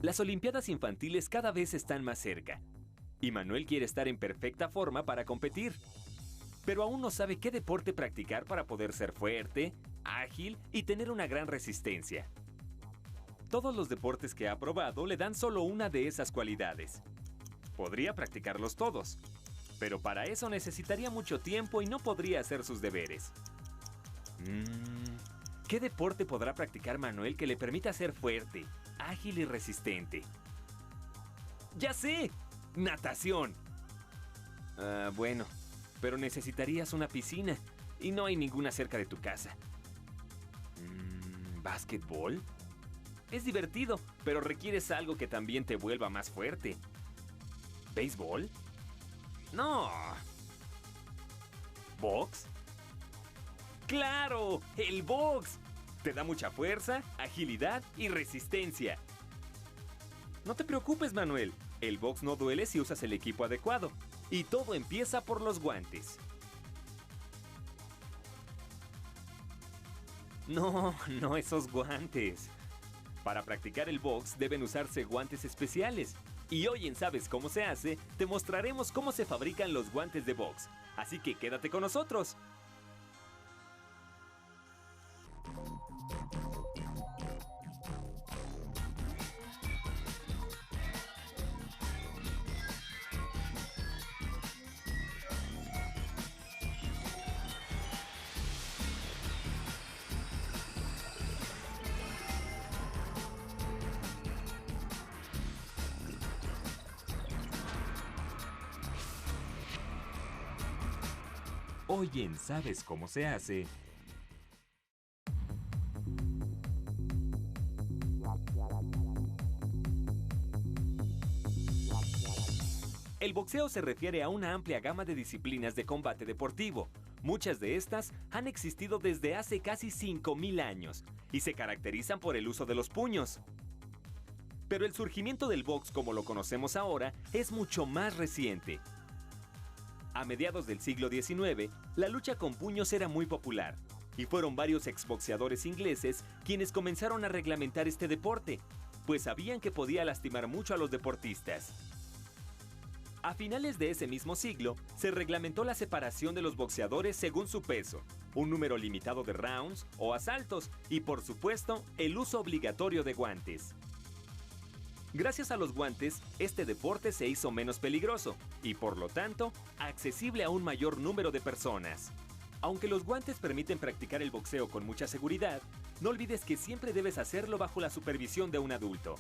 Las Olimpiadas infantiles cada vez están más cerca, y Manuel quiere estar en perfecta forma para competir. Pero aún no sabe qué deporte practicar para poder ser fuerte, ágil y tener una gran resistencia. Todos los deportes que ha probado le dan solo una de esas cualidades. Podría practicarlos todos, pero para eso necesitaría mucho tiempo y no podría hacer sus deberes. ¿Qué deporte podrá practicar Manuel que le permita ser fuerte, ágil y resistente? ¡Ya sé! ¡Natación! Bueno, pero necesitarías una piscina y no hay ninguna cerca de tu casa. ¿Básquetbol? Es divertido, pero requieres algo que también te vuelva más fuerte. ¿Béisbol? ¡No! ¿Box? ¡Claro! ¡El box! Te da mucha fuerza, agilidad y resistencia. No te preocupes, Manuel. El box no duele si usas el equipo adecuado. Y todo empieza por los guantes. No esos guantes. Para practicar el box deben usarse guantes especiales. Y hoy en ¿Sabes cómo se hace? Te mostraremos cómo se fabrican los guantes de box. Así que quédate con nosotros. Hoy en ¿Sabes cómo se hace? El boxeo se refiere a una amplia gama de disciplinas de combate deportivo. Muchas de estas han existido desde hace casi 5.000 años y se caracterizan por el uso de los puños. Pero el surgimiento del box como lo conocemos ahora es mucho más reciente. A mediados del siglo XIX, la lucha con puños era muy popular, y fueron varios exboxeadores ingleses quienes comenzaron a reglamentar este deporte, pues sabían que podía lastimar mucho a los deportistas. A finales de ese mismo siglo, se reglamentó la separación de los boxeadores según su peso, un número limitado de rounds o asaltos, y por supuesto, el uso obligatorio de guantes. Gracias a los guantes, este deporte se hizo menos peligroso y, por lo tanto, accesible a un mayor número de personas. Aunque los guantes permiten practicar el boxeo con mucha seguridad, no olvides que siempre debes hacerlo bajo la supervisión de un adulto.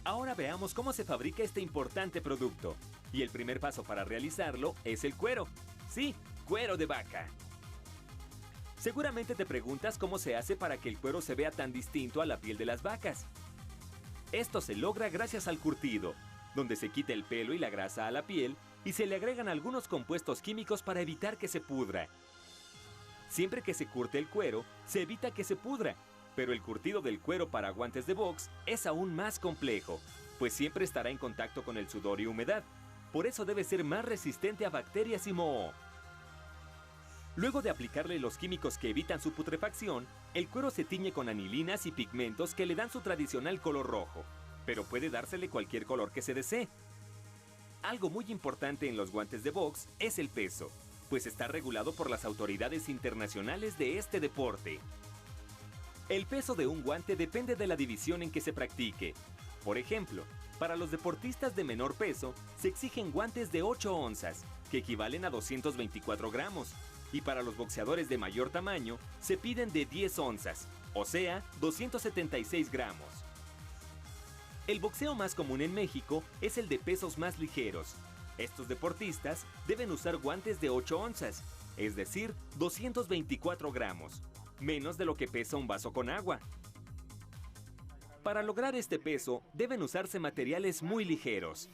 Ahora veamos cómo se fabrica este importante producto. Y el primer paso para realizarlo es el cuero. Sí, cuero de vaca. Seguramente te preguntas cómo se hace para que el cuero se vea tan distinto a la piel de las vacas. Esto se logra gracias al curtido, donde se quita el pelo y la grasa a la piel y se le agregan algunos compuestos químicos para evitar que se pudra. Siempre que se curte el cuero, se evita que se pudra, pero el curtido del cuero para guantes de box es aún más complejo, pues siempre estará en contacto con el sudor y humedad. Por eso debe ser más resistente a bacterias y moho. Luego de aplicarle los químicos que evitan su putrefacción, el cuero se tiñe con anilinas y pigmentos que le dan su tradicional color rojo, pero puede dársele cualquier color que se desee. Algo muy importante en los guantes de box es el peso, pues está regulado por las autoridades internacionales de este deporte. El peso de un guante depende de la división en que se practique. Por ejemplo, para los deportistas de menor peso, se exigen guantes de 8 onzas, que equivalen a 224 gramos. Y para los boxeadores de mayor tamaño, se piden de 10 onzas, o sea, 276 gramos. El boxeo más común en México es el de pesos más ligeros. Estos deportistas deben usar guantes de 8 onzas, es decir, 224 gramos, menos de lo que pesa un vaso con agua. Para lograr este peso, deben usarse materiales muy ligeros.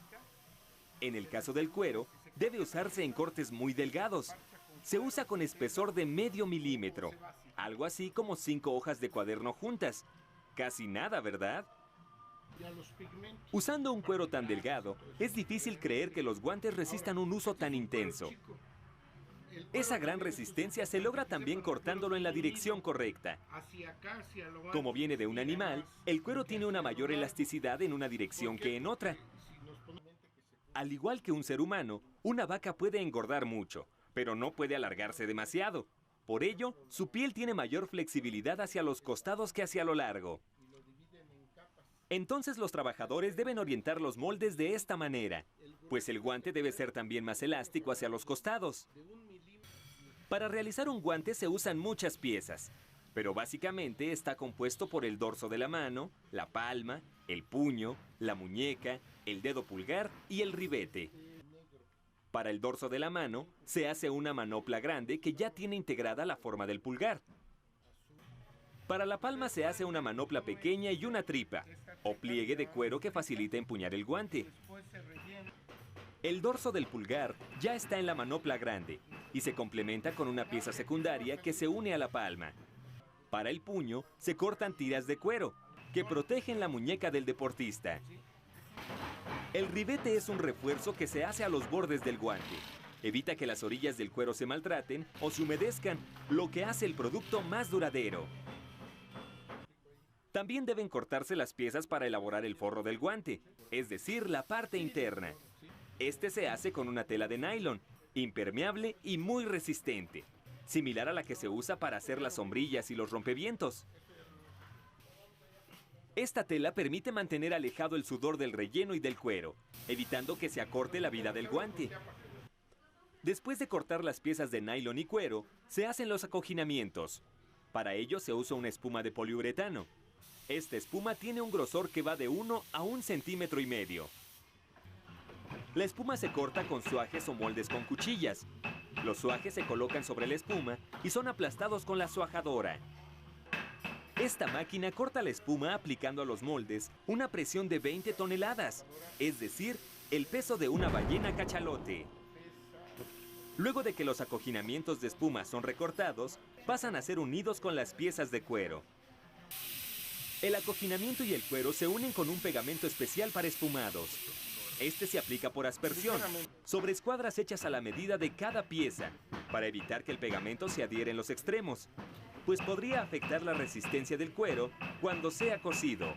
En el caso del cuero, debe usarse en cortes muy delgados. Se usa con espesor de medio milímetro, algo así como 5 hojas de cuaderno juntas. Casi nada, ¿verdad? Usando un cuero tan delgado, es difícil creer que los guantes resistan un uso tan intenso. Esa gran resistencia se logra también cortándolo en la dirección correcta. Como viene de un animal, el cuero tiene una mayor elasticidad en una dirección que en otra. Al igual que un ser humano, una vaca puede engordar mucho, pero no puede alargarse demasiado. Por ello, su piel tiene mayor flexibilidad hacia los costados que hacia lo largo. Entonces los trabajadores deben orientar los moldes de esta manera, pues el guante debe ser también más elástico hacia los costados. Para realizar un guante se usan muchas piezas, pero básicamente está compuesto por el dorso de la mano, la palma, el puño, la muñeca, el dedo pulgar y el ribete. Para el dorso de la mano se hace una manopla grande que ya tiene integrada la forma del pulgar. Para la palma se hace una manopla pequeña y una tripa, o pliegue de cuero que facilita empuñar el guante. El dorso del pulgar ya está en la manopla grande y se complementa con una pieza secundaria que se une a la palma. Para el puño se cortan tiras de cuero que protegen la muñeca del deportista. El ribete es un refuerzo que se hace a los bordes del guante. Evita que las orillas del cuero se maltraten o se humedezcan, lo que hace el producto más duradero. También deben cortarse las piezas para elaborar el forro del guante, es decir, la parte interna. Este se hace con una tela de nylon, impermeable y muy resistente, similar a la que se usa para hacer las sombrillas y los rompevientos. Esta tela permite mantener alejado el sudor del relleno y del cuero, evitando que se acorte la vida del guante. Después de cortar las piezas de nylon y cuero, se hacen los acoginamientos. Para ello se usa una espuma de poliuretano. Esta espuma tiene un grosor que va de 1 a 1,5 centímetros. La espuma se corta con suajes o moldes con cuchillas. Los suajes se colocan sobre la espuma y son aplastados con la suajadora. Esta máquina corta la espuma aplicando a los moldes una presión de 20 toneladas, es decir, el peso de una ballena cachalote. Luego de que los acoginamientos de espuma son recortados, pasan a ser unidos con las piezas de cuero. El acoginamiento y el cuero se unen con un pegamento especial para espumados. Este se aplica por aspersión, sobre escuadras hechas a la medida de cada pieza, para evitar que el pegamento se adhiera en los extremos, pues podría afectar la resistencia del cuero cuando sea cosido.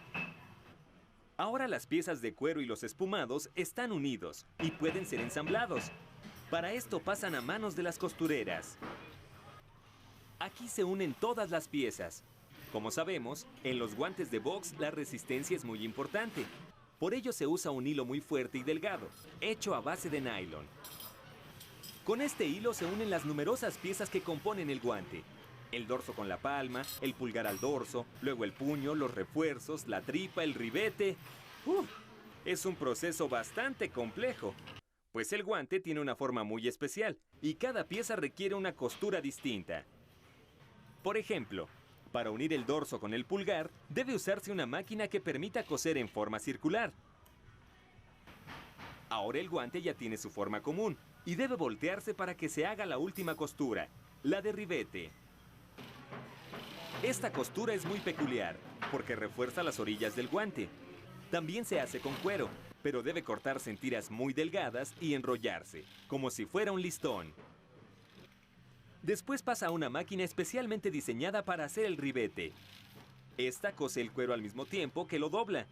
Ahora las piezas de cuero y los espumados están unidos y pueden ser ensamblados. Para esto pasan a manos de las costureras. Aquí se unen todas las piezas. Como sabemos, en los guantes de box la resistencia es muy importante. Por ello se usa un hilo muy fuerte y delgado, hecho a base de nylon. Con este hilo se unen las numerosas piezas que componen el guante. El dorso con la palma, el pulgar al dorso, luego el puño, los refuerzos, la tripa, el ribete. Es un proceso bastante complejo, pues el guante tiene una forma muy especial y cada pieza requiere una costura distinta. Por ejemplo, para unir el dorso con el pulgar, debe usarse una máquina que permita coser en forma circular. Ahora el guante ya tiene su forma común y debe voltearse para que se haga la última costura, la de ribete. Esta costura es muy peculiar, porque refuerza las orillas del guante. También se hace con cuero, pero debe cortarse en tiras muy delgadas y enrollarse, como si fuera un listón. Después pasa a una máquina especialmente diseñada para hacer el ribete. Esta cose el cuero al mismo tiempo que lo dobla.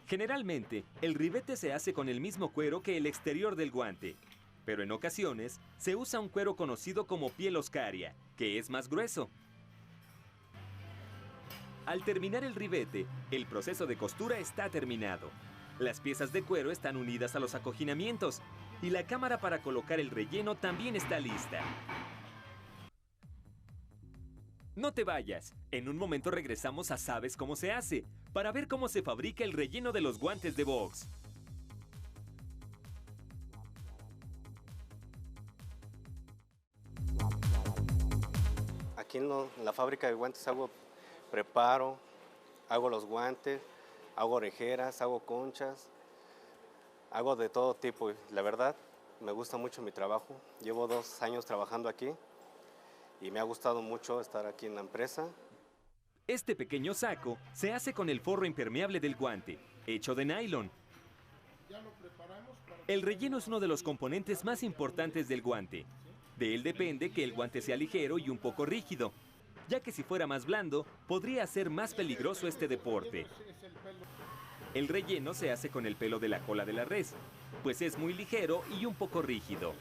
Generalmente, el ribete se hace con el mismo cuero que el exterior del guante, pero en ocasiones se usa un cuero conocido como piel oscaria, que es más grueso. Al terminar el ribete, el proceso de costura está terminado. Las piezas de cuero están unidas a los acoginamientos y la cámara para colocar el relleno también está lista. No te vayas, en un momento regresamos a ¿Sabes cómo se hace?, para ver cómo se fabrica el relleno de los guantes de box. Aquí en la fábrica de guantes preparo, hago los guantes, hago orejeras, hago conchas, hago de todo tipo. La verdad, me gusta mucho mi trabajo. Llevo 2 años trabajando aquí y me ha gustado mucho estar aquí en la empresa. Este pequeño saco se hace con el forro impermeable del guante, hecho de nylon. El relleno es uno de los componentes más importantes del guante. De él depende que el guante sea ligero y un poco rígido, ya que si fuera más blando, podría ser más peligroso este deporte. El relleno se hace con el pelo de la cola de la res, pues es muy ligero y un poco rígido.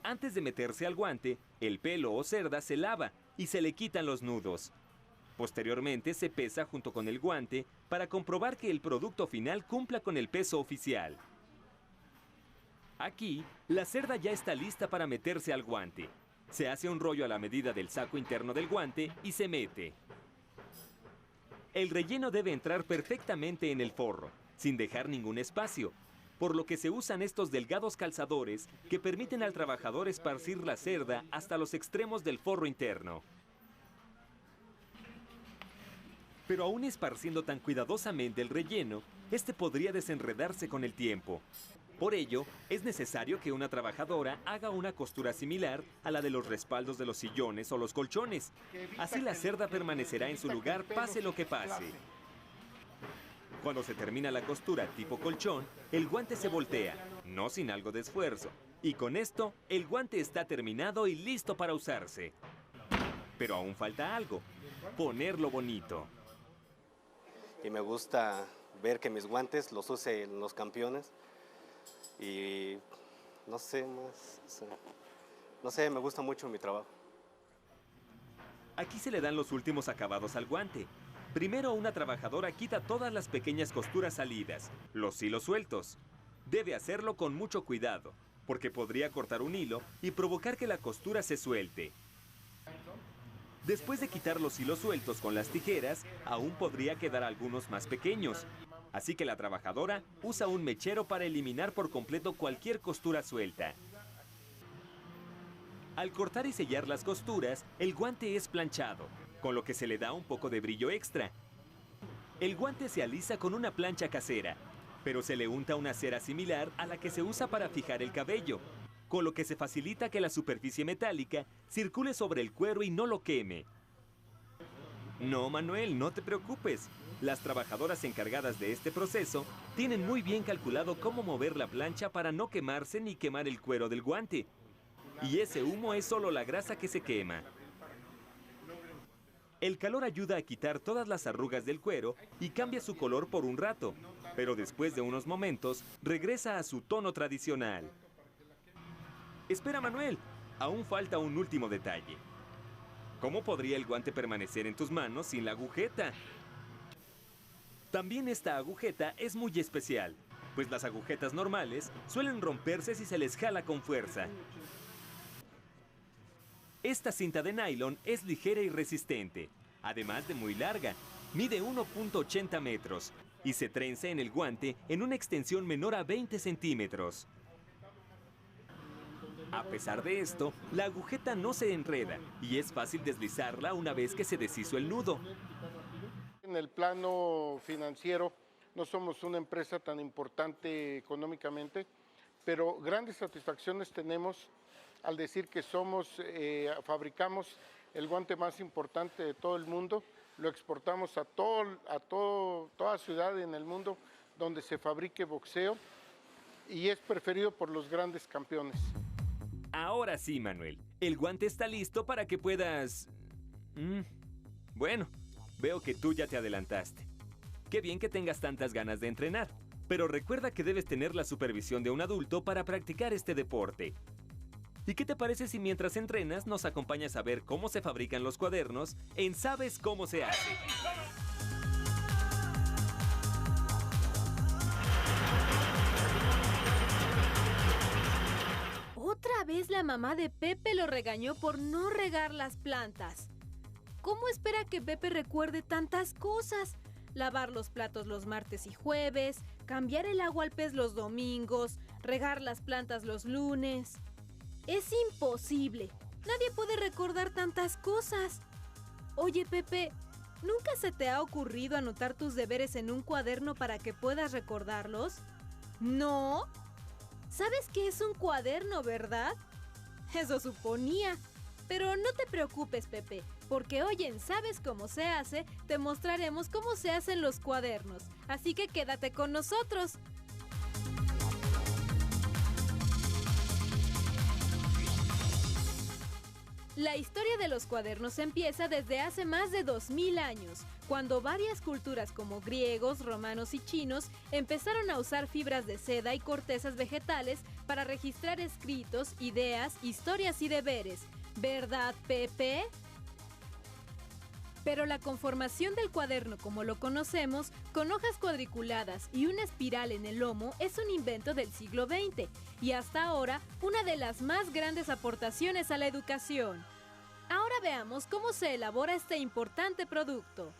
Antes de meterse al guante, el pelo o cerda se lava y se le quitan los nudos. Posteriormente se pesa junto con el guante para comprobar que el producto final cumpla con el peso oficial. Aquí, la cerda ya está lista para meterse al guante. Se hace un rollo a la medida del saco interno del guante y se mete. El relleno debe entrar perfectamente en el forro, sin dejar ningún espacio, por lo que se usan estos delgados calzadores que permiten al trabajador esparcir la cerda hasta los extremos del forro interno. Pero aún esparciendo tan cuidadosamente el relleno, este podría desenredarse con el tiempo. Por ello, es necesario que una trabajadora haga una costura similar a la de los respaldos de los sillones o los colchones. Así la cerda permanecerá en su lugar pase lo que pase. Cuando se termina la costura tipo colchón, el guante se voltea, no sin algo de esfuerzo. Y con esto, el guante está terminado y listo para usarse. Pero aún falta algo, ponerlo bonito. Y me gusta ver que mis guantes los use en los campeones. Y no sé, me gusta mucho mi trabajo. Aquí se le dan los últimos acabados al guante. Primero, una trabajadora quita todas las pequeñas costuras salidas, los hilos sueltos. Debe hacerlo con mucho cuidado, porque podría cortar un hilo y provocar que la costura se suelte. Después de quitar los hilos sueltos con las tijeras, aún podría quedar algunos más pequeños. Así que la trabajadora usa un mechero para eliminar por completo cualquier costura suelta. Al cortar y sellar las costuras, el guante es planchado, con lo que se le da un poco de brillo extra. El guante se alisa con una plancha casera, pero se le unta una cera similar a la que se usa para fijar el cabello, con lo que se facilita que la superficie metálica circule sobre el cuero y no lo queme. No, Manuel, no te preocupes. Las trabajadoras encargadas de este proceso tienen muy bien calculado cómo mover la plancha para no quemarse ni quemar el cuero del guante. Y ese humo es solo la grasa que se quema. El calor ayuda a quitar todas las arrugas del cuero y cambia su color por un rato, pero después de unos momentos regresa a su tono tradicional. Espera, Manuel, aún falta un último detalle. ¿Cómo podría el guante permanecer en tus manos sin la agujeta? También esta agujeta es muy especial, pues las agujetas normales suelen romperse si se les jala con fuerza. Esta cinta de nylon es ligera y resistente, además de muy larga, mide 1.80 metros y se trenza en el guante en una extensión menor a 20 centímetros. A pesar de esto, la agujeta no se enreda y es fácil deslizarla una vez que se deshizo el nudo. En el plano financiero no somos una empresa tan importante económicamente, pero grandes satisfacciones tenemos al decir que fabricamos el guante más importante de todo el mundo, lo exportamos a toda ciudad en el mundo donde se fabrique boxeo y es preferido por los grandes campeones. Ahora sí, Manuel, el guante está listo para que puedas... Bueno, veo que tú ya te adelantaste. Qué bien que tengas tantas ganas de entrenar, pero recuerda que debes tener la supervisión de un adulto para practicar este deporte. ¿Y qué te parece si mientras entrenas nos acompañas a ver cómo se fabrican los cuadernos en ¿Sabes cómo se hace? Otra vez la mamá de Pepe lo regañó por no regar las plantas. ¿Cómo espera que Pepe recuerde tantas cosas? Lavar los platos los martes y jueves, cambiar el agua al pez los domingos, regar las plantas los lunes. Es imposible. Nadie puede recordar tantas cosas. Oye, Pepe, ¿nunca se te ha ocurrido anotar tus deberes en un cuaderno para que puedas recordarlos? ¿No? ¿Sabes qué es un cuaderno, verdad? Eso suponía. Pero no te preocupes, Pepe, porque hoy en ¿Sabes cómo se hace? Te mostraremos cómo se hacen los cuadernos. Así que quédate con nosotros. La historia de los cuadernos empieza desde hace más de 2000 años, cuando varias culturas como griegos, romanos y chinos empezaron a usar fibras de seda y cortezas vegetales para registrar escritos, ideas, historias y deberes. ¿Verdad, Pepe? Pero la conformación del cuaderno como lo conocemos, con hojas cuadriculadas y una espiral en el lomo, es un invento del siglo XX y hasta ahora una de las más grandes aportaciones a la educación. Ahora veamos cómo se elabora este importante producto.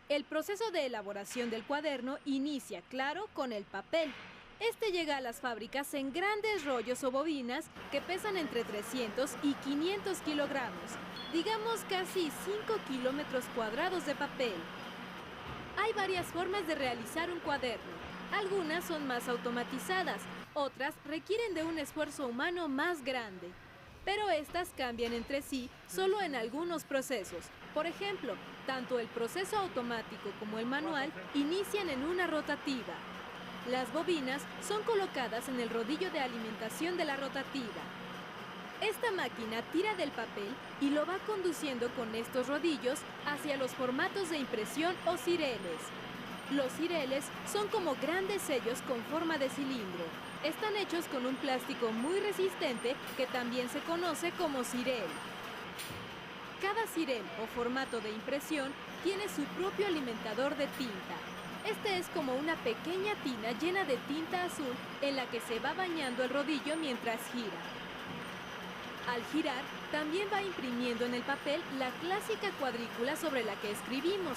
El proceso de elaboración del cuaderno inicia, claro, con el papel. Este llega a las fábricas en grandes rollos o bobinas que pesan entre 300 y 500 kilogramos, digamos casi 5 kilómetros cuadrados de papel. Hay varias formas de realizar un cuaderno. Algunas son más automatizadas, otras requieren de un esfuerzo humano más grande. Pero estas cambian entre sí solo en algunos procesos. Por ejemplo, tanto el proceso automático como el manual inician en una rotativa. Las bobinas son colocadas en el rodillo de alimentación de la rotativa. Esta máquina tira del papel y lo va conduciendo con estos rodillos hacia los formatos de impresión o cireles. Los cireles son como grandes sellos con forma de cilindro. Están hechos con un plástico muy resistente que también se conoce como cirel. Cada cirel o formato de impresión tiene su propio alimentador de tinta. Este es como una pequeña tina llena de tinta azul en la que se va bañando el rodillo mientras gira. Al girar, también va imprimiendo en el papel la clásica cuadrícula sobre la que escribimos.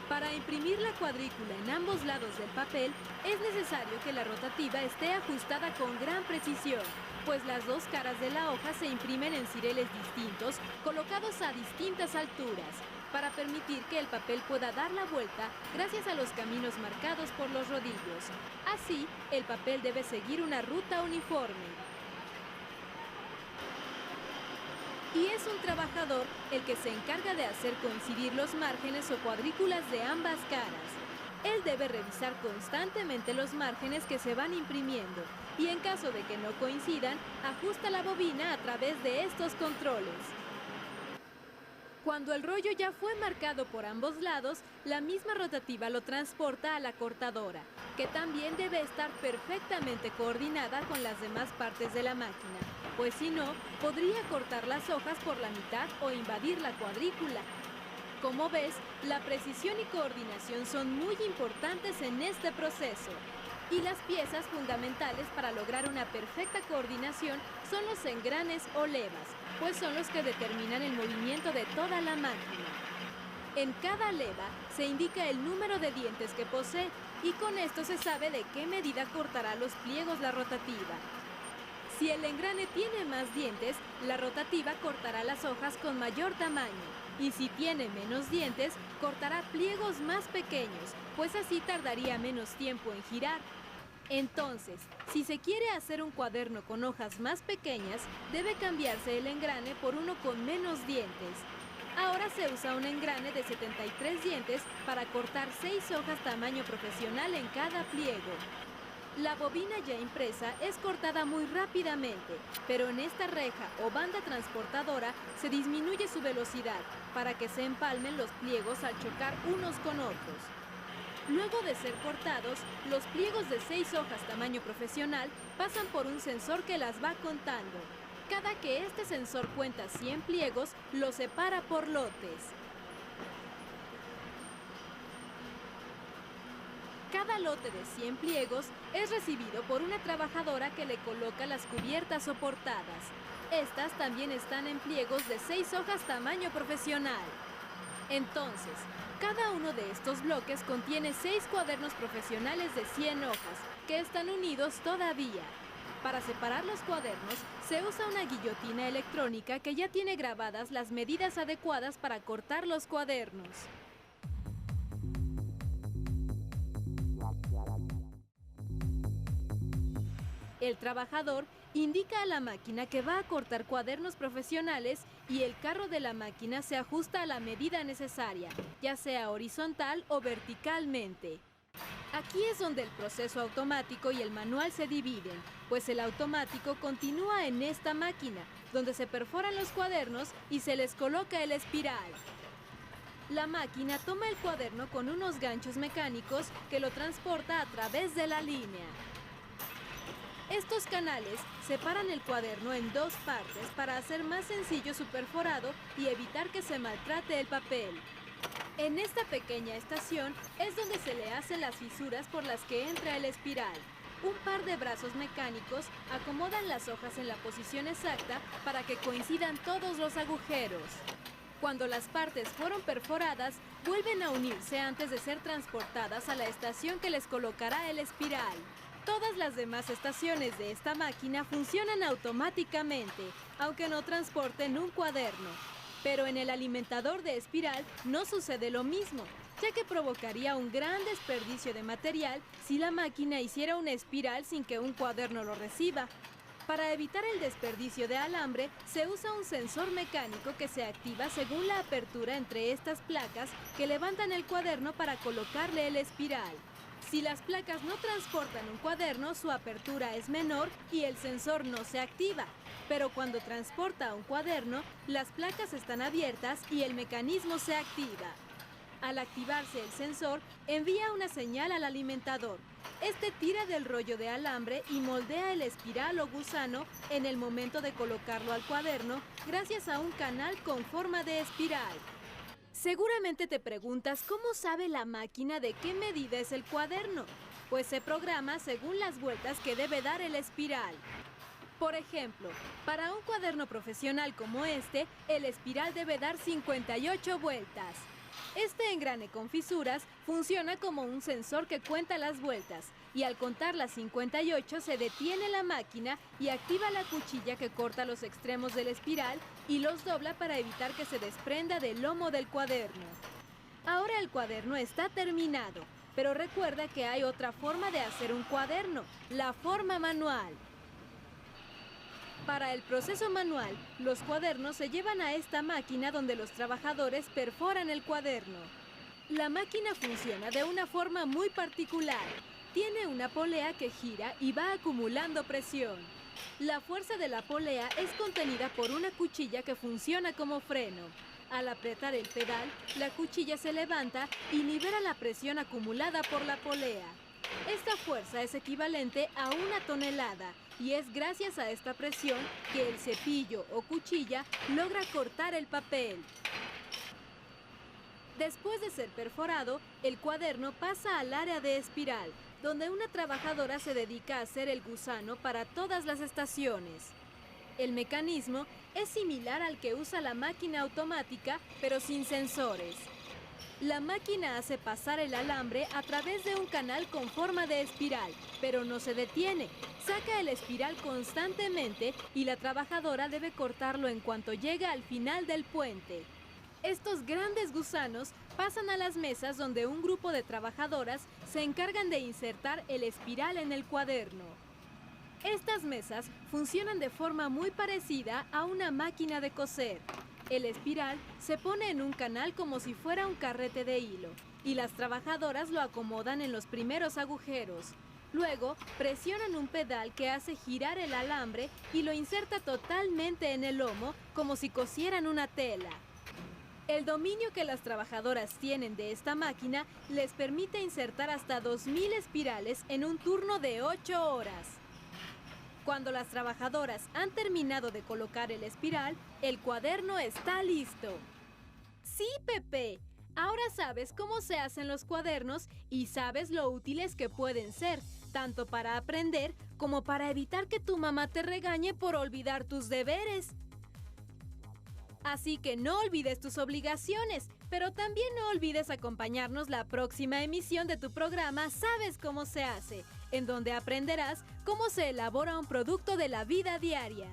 Para imprimir la cuadrícula en ambos lados del papel, es necesario que la rotativa esté ajustada con gran precisión, pues las dos caras de la hoja se imprimen en cireles distintos, colocados a distintas alturas, para permitir que el papel pueda dar la vuelta gracias a los caminos marcados por los rodillos. Así, el papel debe seguir una ruta uniforme. Y es un trabajador el que se encarga de hacer coincidir los márgenes o cuadrículas de ambas caras. Él debe revisar constantemente los márgenes que se van imprimiendo y en caso de que no coincidan, ajusta la bobina a través de estos controles. Cuando el rollo ya fue marcado por ambos lados, la misma rotativa lo transporta a la cortadora, que también debe estar perfectamente coordinada con las demás partes de la máquina, pues si no, podría cortar las hojas por la mitad o invadir la cuadrícula. Como ves, la precisión y coordinación son muy importantes en este proceso. Y las piezas fundamentales para lograr una perfecta coordinación son los engranes o levas, pues son los que determinan el movimiento de toda la máquina. En cada leva se indica el número de dientes que posee y con esto se sabe de qué medida cortará los pliegos la rotativa. Si el engrane tiene más dientes, la rotativa cortará las hojas con mayor tamaño y si tiene menos dientes, cortará pliegos más pequeños, pues así tardaría menos tiempo en girar. Entonces, si se quiere hacer un cuaderno con hojas más pequeñas, debe cambiarse el engrane por uno con menos dientes. Ahora se usa un engrane de 73 dientes para cortar 6 hojas tamaño profesional en cada pliego. La bobina ya impresa es cortada muy rápidamente, pero en esta reja o banda transportadora se disminuye su velocidad para que se empalmen los pliegos al chocar unos con otros. Luego de ser cortados, los pliegos de 6 hojas tamaño profesional pasan por un sensor que las va contando. Cada que este sensor cuenta 100 pliegos, los separa por lotes. Cada lote de 100 pliegos es recibido por una trabajadora que le coloca las cubiertas o portadas. Estas también están en pliegos de 6 hojas tamaño profesional. Entonces, cada uno de estos bloques contiene 6 cuadernos profesionales de 100 hojas, que están unidos todavía. Para separar los cuadernos, se usa una guillotina electrónica que ya tiene grabadas las medidas adecuadas para cortar los cuadernos. El trabajador indica a la máquina que va a cortar cuadernos profesionales y el carro de la máquina se ajusta a la medida necesaria, ya sea horizontal o verticalmente. Aquí es donde el proceso automático y el manual se dividen, pues el automático continúa en esta máquina, donde se perforan los cuadernos y se les coloca el espiral. La máquina toma el cuaderno con unos ganchos mecánicos que lo transporta a través de la línea. Estos canales separan el cuaderno en dos partes para hacer más sencillo su perforado y evitar que se maltrate el papel. En esta pequeña estación es donde se le hacen las fisuras por las que entra el espiral. Un par de brazos mecánicos acomodan las hojas en la posición exacta para que coincidan todos los agujeros. Cuando las partes fueron perforadas, vuelven a unirse antes de ser transportadas a la estación que les colocará el espiral. Todas las demás estaciones de esta máquina funcionan automáticamente, aunque no transporten un cuaderno. Pero en el alimentador de espiral no sucede lo mismo, ya que provocaría un gran desperdicio de material si la máquina hiciera una espiral sin que un cuaderno lo reciba. Para evitar el desperdicio de alambre, se usa un sensor mecánico que se activa según la apertura entre estas placas que levantan el cuaderno para colocarle el espiral. Si las placas no transportan un cuaderno, su apertura es menor y el sensor no se activa. Pero cuando transporta un cuaderno, las placas están abiertas y el mecanismo se activa. Al activarse el sensor, envía una señal al alimentador. Este tira del rollo de alambre y moldea el espiral o gusano en el momento de colocarlo al cuaderno gracias a un canal con forma de espiral. Seguramente te preguntas cómo sabe la máquina de qué medida es el cuaderno, pues se programa según las vueltas que debe dar el espiral. Por ejemplo, para un cuaderno profesional como este, el espiral debe dar 58 vueltas. Este engrane con fisuras funciona como un sensor que cuenta las vueltas y al contar las 58 se detiene la máquina y activa la cuchilla que corta los extremos del espiral y los dobla para evitar que se desprenda del lomo del cuaderno. Ahora el cuaderno está terminado, pero recuerda que hay otra forma de hacer un cuaderno, la forma manual. Para el proceso manual, los cuadernos se llevan a esta máquina donde los trabajadores perforan el cuaderno. La máquina funciona de una forma muy particular. Tiene una polea que gira y va acumulando presión. La fuerza de la polea es contenida por una cuchilla que funciona como freno. Al apretar el pedal, la cuchilla se levanta y libera la presión acumulada por la polea. Esta fuerza es equivalente a 1 tonelada y es gracias a esta presión que el cepillo o cuchilla logra cortar el papel. Después de ser perforado, el cuaderno pasa al área de espiral, donde una trabajadora se dedica a hacer el gusano para todas las estaciones. El mecanismo es similar al que usa la máquina automática, pero sin sensores. La máquina hace pasar el alambre a través de un canal con forma de espiral, pero no se detiene. Saca el espiral constantemente y la trabajadora debe cortarlo en cuanto llega al final del puente. Estos grandes gusanos pasan a las mesas donde un grupo de trabajadoras se encargan de insertar el espiral en el cuaderno. Estas mesas funcionan de forma muy parecida a una máquina de coser. El espiral se pone en un canal como si fuera un carrete de hilo y las trabajadoras lo acomodan en los primeros agujeros. Luego, presionan un pedal que hace girar el alambre y lo inserta totalmente en el lomo como si cosieran una tela. El dominio que las trabajadoras tienen de esta máquina les permite insertar hasta 2000 espirales en un turno de 8 horas. Cuando las trabajadoras han terminado de colocar el espiral, el cuaderno está listo. ¡Sí, Pepe! Ahora sabes cómo se hacen los cuadernos y sabes lo útiles que pueden ser, tanto para aprender como para evitar que tu mamá te regañe por olvidar tus deberes. Así que no olvides tus obligaciones, pero también no olvides acompañarnos la próxima emisión de tu programa ¿Sabes cómo se hace?, en donde aprenderás cómo se elabora un producto de la vida diaria.